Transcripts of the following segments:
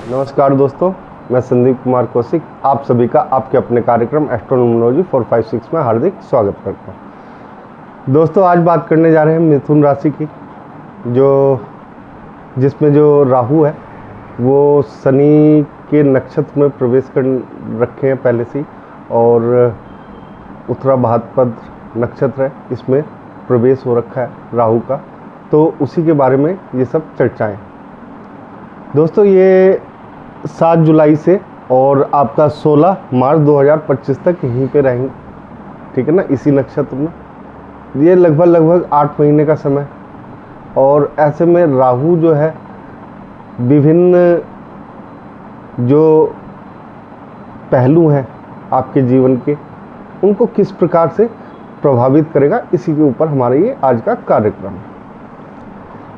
नमस्कार दोस्तों, मैं संदीप कुमार कौशिक आप सभी का आपके अपने कार्यक्रम एस्ट्रोनोमोलॉजी 456 में हार्दिक स्वागत करता हूं। दोस्तों, आज बात करने जा रहे हैं मिथुन राशि की, जिसमें जो राहु है वो शनि के नक्षत्र में प्रवेश कर रखे हैं पहले से ही, और उत्तरा भाद्रपद नक्षत्र है, इसमें प्रवेश हो रखा है राहु का। तो उसी के बारे में ये सब चर्चाएँ। दोस्तों, ये 7 जुलाई से और आपका 16 मार्च 2025 तक यहीं पे रहेंगे, ठीक है ना, इसी नक्षत्र में। ये लगभग 8 महीने का समय। और ऐसे में राहु जो है विभिन्न जो पहलू हैं आपके जीवन के, उनको किस प्रकार से प्रभावित करेगा, इसी के ऊपर हमारा ये आज का कार्यक्रम है।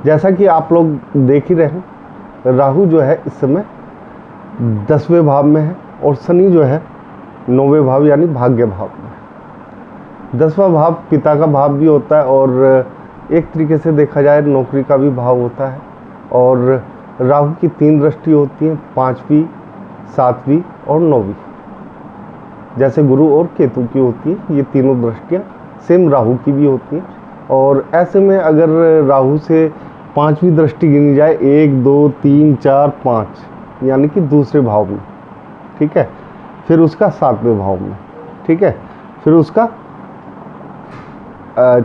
जैसा कि आप लोग देख ही रहे हैं, राहु जो है इस समय 10वें भाव में है और शनि जो है 9वें भाव यानी भाग्य भाव में। 10वां भाव पिता का भाव भी होता है और एक तरीके से देखा जाए नौकरी का भी भाव होता है। और राहु की 3 दृष्टि होती हैं, 5वीं, 7वीं और 9वीं। जैसे गुरु और केतु की होती है, ये तीनों दृष्टियाँ सेम राहु की भी होती हैं। और ऐसे में अगर राहु से 5वीं दृष्टि गिनी जाए, 1 2 3 4 5 यानी कि दूसरे भाव में, ठीक है, फिर उसका 7वें भाव में, ठीक है, फिर उसका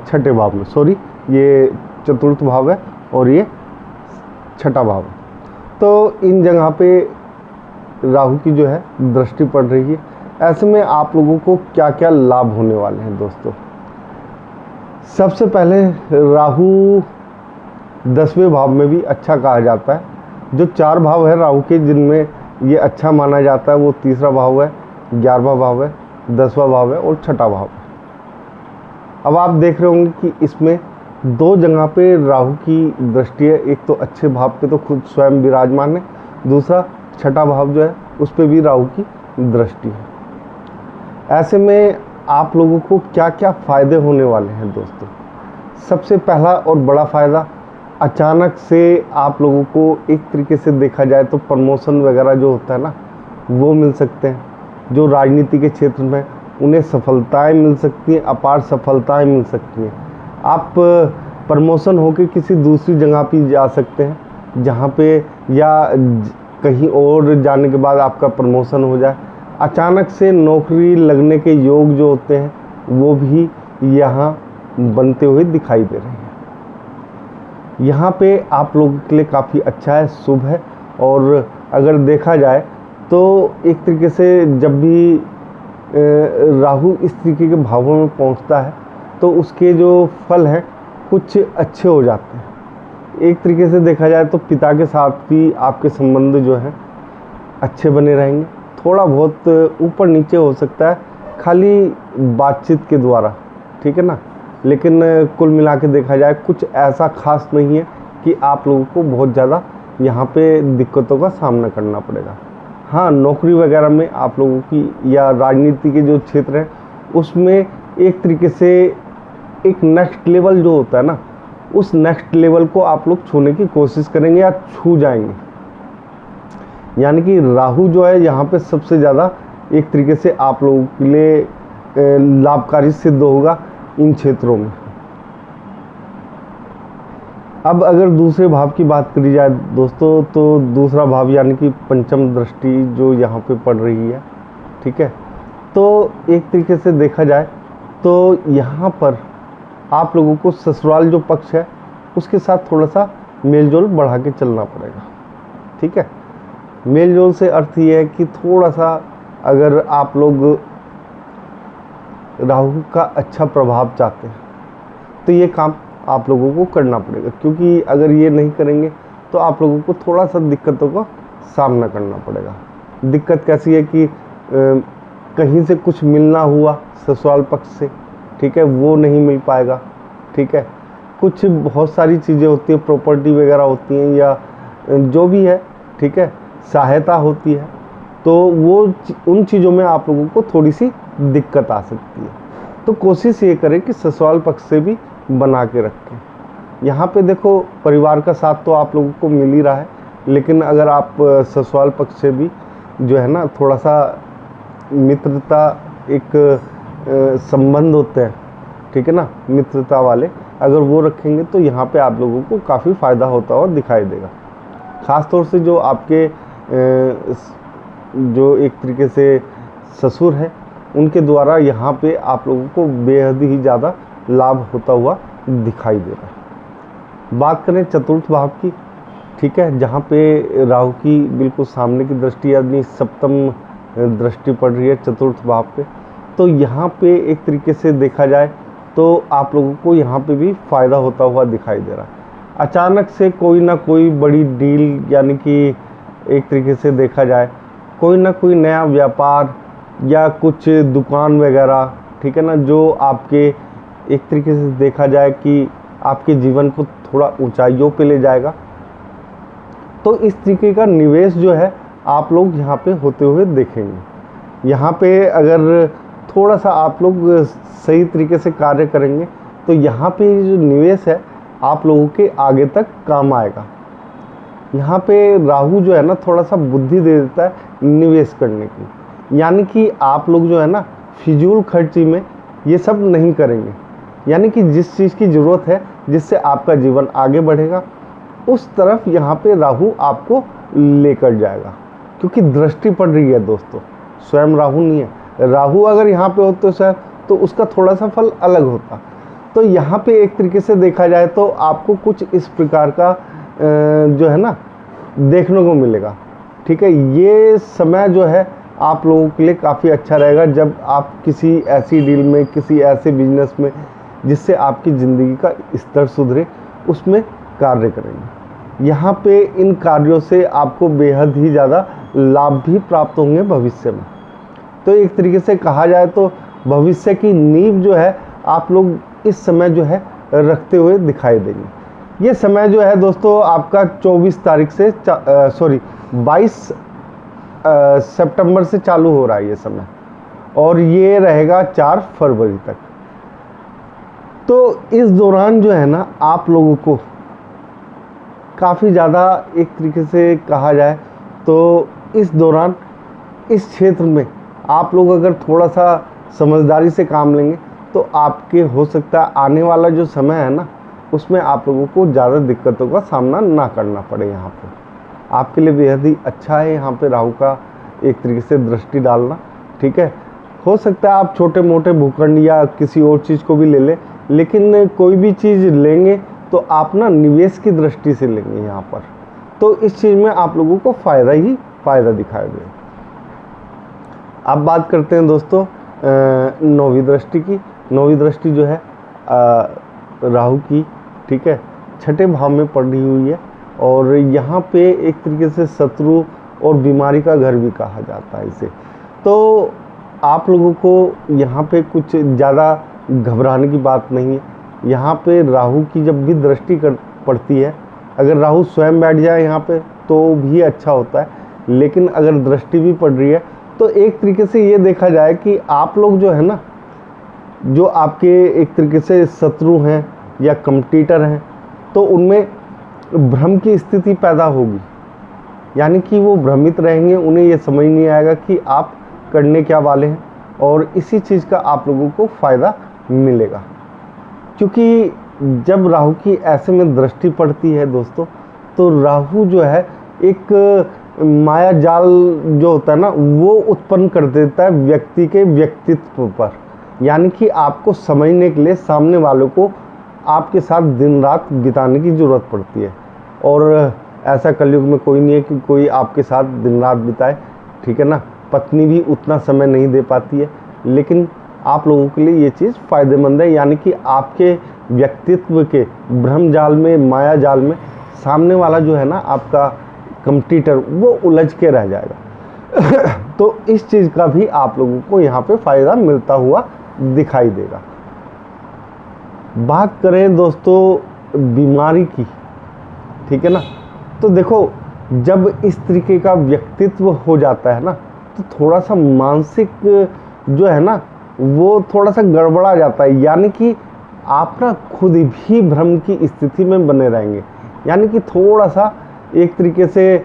6ठे भाव में, सॉरी ये 4th भाव है और ये 6ठा भाव है। तो इन जगह पे राहु की जो है दृष्टि पड़ रही है। ऐसे में आप लोगों को क्या क्या लाभ होने वाले हैं दोस्तों। सबसे पहले राहु 10वें भाव में भी अच्छा कहा जाता है। जो 4 भाव है राहु के जिनमें ये अच्छा माना जाता है, वो 3रा भाव है, 11वां भाव है, 10वां भाव है और 6ठा भाव है। अब आप देख रहे होंगे कि इसमें 2 जगह पे राहु की दृष्टि है। एक तो अच्छे भाव पे तो खुद स्वयं विराजमान है, दूसरा 6ठा भाव जो है उस पर भी राहु की दृष्टि है। ऐसे में आप लोगों को क्या क्या फ़ायदे होने वाले हैं दोस्तों। सबसे पहला और बड़ा फ़ायदा, अचानक से आप लोगों को एक तरीके से देखा जाए तो प्रमोशन वगैरह जो होता है ना, वो मिल सकते हैं। जो राजनीति के क्षेत्र में उन्हें सफलताएं मिल सकती हैं, अपार सफलताएं मिल सकती हैं। आप प्रमोशन होकर किसी दूसरी जगह पे जा सकते हैं, जहाँ पे या कहीं और जाने के बाद आपका प्रमोशन हो जाए। अचानक से नौकरी लगने के योग जो होते हैं वो भी यहाँ बनते हुए दिखाई दे रहे हैं। यहाँ पे आप लोगों के लिए काफ़ी अच्छा है, शुभ है। और अगर देखा जाए तो एक तरीके से जब भी राहु इस तरीके के भावों में पहुँचता है तो उसके जो फल हैं कुछ अच्छे हो जाते हैं। एक तरीके से देखा जाए तो पिता के साथ भी आपके संबंध जो हैं अच्छे बने रहेंगे। थोड़ा बहुत ऊपर नीचे हो सकता है, खाली बातचीत के द्वारा, ठीक है ना, लेकिन कुल मिला के देखा जाए कुछ ऐसा खास नहीं है कि आप लोगों को बहुत ज़्यादा यहाँ पे दिक्कतों का सामना करना पड़ेगा। हाँ, नौकरी वगैरह में आप लोगों की या राजनीति के जो क्षेत्र हैं उसमें एक तरीके से एक नेक्स्ट लेवल जो होता है ना, उस नेक्स्ट लेवल को आप लोग छूने की कोशिश करेंगे या छू जाएंगे। यानी कि राहु जो है यहाँ पे सबसे ज़्यादा एक तरीके से आप लोगों के लिए लाभकारी सिद्ध होगा इन क्षेत्रों में। अब अगर दूसरे भाव की बात करी जाए दोस्तों, तो दूसरा भाव यानी कि पंचम दृष्टि जो यहाँ पे पड़ रही है, ठीक है, तो एक तरीके से देखा जाए तो यहाँ पर आप लोगों को ससुराल जो पक्ष है उसके साथ थोड़ा सा मेलजोल बढ़ा के चलना पड़ेगा, ठीक है। मेलजोल से अर्थ ये है कि थोड़ा सा अगर आप लोग राहु का अच्छा प्रभाव चाहते हैं तो ये काम आप लोगों को करना पड़ेगा, क्योंकि अगर ये नहीं करेंगे तो आप लोगों को थोड़ा सा दिक्कतों का सामना करना पड़ेगा। दिक्कत कैसी है कि कहीं से कुछ मिलना हुआ ससुराल पक्ष से, ठीक है, वो नहीं मिल पाएगा, ठीक है। कुछ बहुत सारी चीज़ें होती हैं, प्रॉपर्टी वगैरह होती हैं या जो भी है, ठीक है, सहायता होती है, तो वो उन चीज़ों में आप लोगों को थोड़ी सी दिक्कत आ सकती है। तो कोशिश ये करें कि ससुराल पक्ष से भी बना के रखें। यहाँ पे देखो परिवार का साथ तो आप लोगों को मिल ही रहा है, लेकिन अगर आप ससुराल पक्ष से भी जो है ना थोड़ा सा मित्रता एक संबंध होते हैं, ठीक है ना, मित्रता वाले, अगर वो रखेंगे तो यहाँ पे आप लोगों को काफ़ी फ़ायदा होता हुआ दिखाई देगा। ख़ास तौर से जो आपके जो एक तरीके से ससुर है, उनके द्वारा यहाँ पे आप लोगों को बेहद ही ज़्यादा लाभ होता हुआ दिखाई दे रहा है। बात करें चतुर्थ भाव की, ठीक है, जहाँ पे राहु की बिल्कुल सामने की दृष्टि यानी सप्तम दृष्टि पड़ रही है चतुर्थ भाव पे, तो यहाँ पे एक तरीके से देखा जाए तो आप लोगों को यहाँ पे भी फ़ायदा होता हुआ दिखाई दे रहा है। अचानक से कोई ना कोई बड़ी डील, यानी कि एक तरीके से देखा जाए कोई ना कोई नया व्यापार या कुछ दुकान वगैरह, ठीक है ना, जो आपके एक तरीके से देखा जाए कि आपके जीवन को थोड़ा ऊंचाइयों पे ले जाएगा। तो इस तरीके का निवेश जो है आप लोग यहाँ पे होते हुए देखेंगे। यहाँ पे अगर थोड़ा सा आप लोग सही तरीके से कार्य करेंगे तो यहाँ पे जो निवेश है आप लोगों के आगे तक काम आएगा। यहाँ पे राहु जो है ना थोड़ा सा बुद्धि दे देता है निवेश करने की, यानी कि आप लोग जो है ना फिजूल खर्ची में ये सब नहीं करेंगे, यानी कि जिस चीज़ की ज़रूरत है जिससे आपका जीवन आगे बढ़ेगा उस तरफ यहाँ पे राहु आपको लेकर जाएगा। क्योंकि दृष्टि पड़ रही है दोस्तों, स्वयं राहु नहीं है। राहु अगर यहाँ पे होते सर तो उसका थोड़ा सा फल अलग होता। तो यहाँ पे एक तरीके से देखा जाए तो आपको कुछ इस प्रकार का जो है ना देखने को मिलेगा, ठीक है। ये समय जो है आप लोगों के लिए काफ़ी अच्छा रहेगा जब आप किसी ऐसी डील में, किसी ऐसे बिजनेस में जिससे आपकी ज़िंदगी का स्तर सुधरे उसमें कार्य करेंगे। यहाँ पे इन कार्यों से आपको बेहद ही ज़्यादा लाभ भी प्राप्त होंगे भविष्य में। तो एक तरीके से कहा जाए तो भविष्य की नींव जो है आप लोग इस समय जो है रखते हुए दिखाई देंगे। ये समय जो है दोस्तों आपका 24 तारीख से 22 सितंबर से चालू हो रहा है ये समय, और ये रहेगा 4 फरवरी तक। तो इस दौरान जो है ना आप लोगों को काफ़ी ज़्यादा एक तरीके से कहा जाए तो इस दौरान इस क्षेत्र में आप लोग अगर थोड़ा सा समझदारी से काम लेंगे तो आपके हो सकता है आने वाला जो समय है ना उसमें आप लोगों को ज़्यादा दिक्कतों का सामना ना करना पड़े। यहाँ पे आपके लिए बेहद ही अच्छा है यहाँ पे राहु का एक तरीके से दृष्टि डालना, ठीक है। हो सकता है आप छोटे मोटे भूखंड या किसी और चीज़ को भी ले लें, लेकिन कोई भी चीज़ लेंगे तो आप ना निवेश की दृष्टि से लेंगे यहाँ पर, तो इस चीज़ में आप लोगों को फ़ायदा ही फ़ायदा दिखाई दे। अब बात करते हैं दोस्तों नौवीं दृष्टि की। नौवीं दृष्टि जो है राहु की, ठीक है, छठे भाव में पड़ी हुई है, और यहाँ पे एक तरीके से शत्रु और बीमारी का घर भी कहा जाता है इसे। तो आप लोगों को यहाँ पे कुछ ज़्यादा घबराने की बात नहीं है। यहाँ पे राहु की जब भी दृष्टि पड़ती है, अगर राहु स्वयं बैठ जाए यहाँ पे तो भी अच्छा होता है, लेकिन अगर दृष्टि भी पड़ रही है तो एक तरीके से ये देखा जाए कि आप लोग जो है ना, जो आपके एक तरीके से शत्रु हैं या कम्पिटिटर हैं, तो उनमें भ्रम की स्थिति पैदा होगी, यानी कि वो भ्रमित रहेंगे, उन्हें ये समझ नहीं आएगा कि आप करने क्या वाले हैं, और इसी चीज़ का आप लोगों को फ़ायदा मिलेगा। क्योंकि जब राहु की ऐसे में दृष्टि पड़ती है दोस्तों, तो राहु जो है एक माया जाल जो होता है ना वो उत्पन्न कर देता है व्यक्ति के व्यक्तित्व पर, यानी कि आपको समझने के लिए सामने वालों को आपके साथ दिन रात बिताने की ज़रूरत पड़ती है। और ऐसा कलयुग में कोई नहीं है कि कोई आपके साथ दिन रात बिताए, ठीक है ना। पत्नी भी उतना समय नहीं दे पाती है, लेकिन आप लोगों के लिए ये चीज़ फ़ायदेमंद है, यानी कि आपके व्यक्तित्व के भ्रम जाल में, माया जाल में सामने वाला जो है ना आपका कम्पिटिटर वो उलझ के रह जाएगा। तो इस चीज़ का भी आप लोगों को यहाँ पे फ़ायदा मिलता हुआ दिखाई देगा। बात करें दोस्तों बीमारी की, ठीक है ना, तो देखो जब इस तरीके का व्यक्तित्व हो जाता है ना तो थोड़ा सा मानसिक जो है ना वो थोड़ा सा गड़बड़ा जाता है, यानी कि आप ना खुद भी भ्रम की स्थिति में बने रहेंगे, यानी कि थोड़ा सा एक तरीके से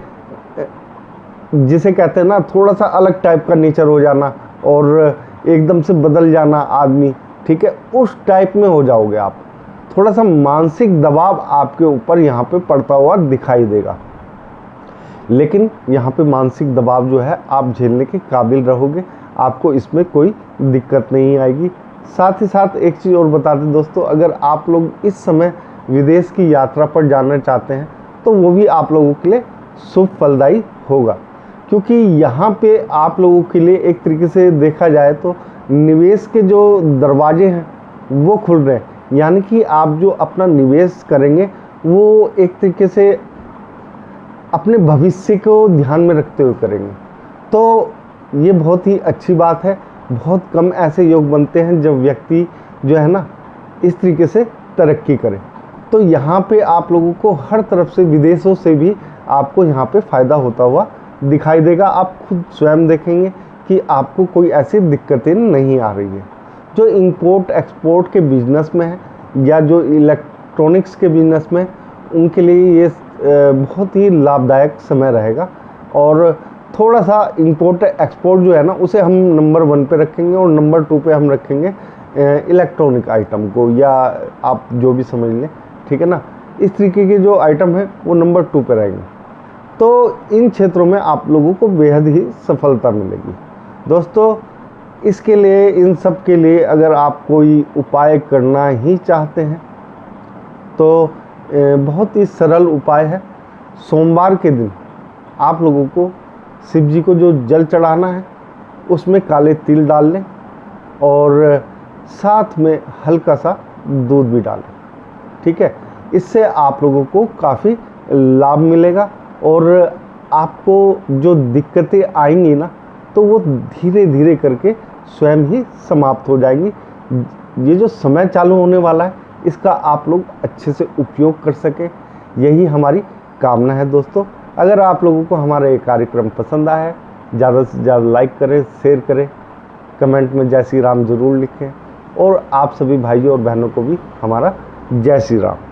जिसे कहते हैं ना थोड़ा सा अलग टाइप का नेचर हो जाना और एकदम से बदल जाना आदमी, ठीक है, उस टाइप में हो जाओगे आप। थोड़ा सा मानसिक दबाव आपके ऊपर यहाँ पे पड़ता हुआ दिखाई देगा, लेकिन यहाँ पे मानसिक दबाव जो है आप झेलने के काबिल रहोगे, आपको इसमें कोई दिक्कत नहीं आएगी। साथ ही साथ एक चीज़ और बता दें दोस्तों, अगर आप लोग इस समय विदेश की यात्रा पर जाना चाहते हैं तो वो भी आप लोगों के लिए शुभ फलदायी होगा, क्योंकि यहाँ पे आप लोगों के लिए एक तरीके से देखा जाए तो निवेश के जो दरवाजे हैं वो खुल रहे हैं। यानी कि आप जो अपना निवेश करेंगे वो एक तरीके से अपने भविष्य को ध्यान में रखते हुए करेंगे, तो ये बहुत ही अच्छी बात है। बहुत कम ऐसे योग बनते हैं जब व्यक्ति जो है ना इस तरीके से तरक्की करे। तो यहाँ पे आप लोगों को हर तरफ से, विदेशों से भी आपको यहाँ पे फ़ायदा होता हुआ दिखाई देगा। आप खुद स्वयं देखेंगे कि आपको कोई ऐसी दिक्कतें नहीं आ रही है। जो इंपोर्ट एक्सपोर्ट के बिजनेस में है या जो इलेक्ट्रॉनिक्स के बिजनेस में, उनके लिए ये बहुत ही लाभदायक समय रहेगा। और थोड़ा सा इंपोर्ट एक्सपोर्ट जो है ना उसे हम नंबर 1 पे रखेंगे और नंबर 2 पे हम रखेंगे इलेक्ट्रॉनिक आइटम को, या आप जो भी समझ लें, ठीक है ना। इस तरीके के जो आइटम है वो नंबर 2 पे रहेंगे। तो इन क्षेत्रों में आप लोगों को बेहद ही सफलता मिलेगी दोस्तों। इसके लिए, इन सब के लिए अगर आप कोई उपाय करना ही चाहते हैं तो बहुत ही सरल उपाय है। सोमवार के दिन आप लोगों को शिव जी को जो जल चढ़ाना है उसमें काले तिल डाल लें और साथ में हल्का सा दूध भी डालें, ठीक है। इससे आप लोगों को काफ़ी लाभ मिलेगा और आपको जो दिक्कतें आएंगी ना तो वो धीरे धीरे करके स्वयं ही समाप्त हो जाएंगी। ये जो समय चालू होने वाला है इसका आप लोग अच्छे से उपयोग कर सके, यही हमारी कामना है दोस्तों। अगर आप लोगों को हमारा ये कार्यक्रम पसंद आया है, ज़्यादा से ज़्यादा लाइक करें, शेयर करें, कमेंट में जय श्री राम ज़रूर लिखें और आप सभी भाइयों और बहनों को भी हमारा जय श्री राम।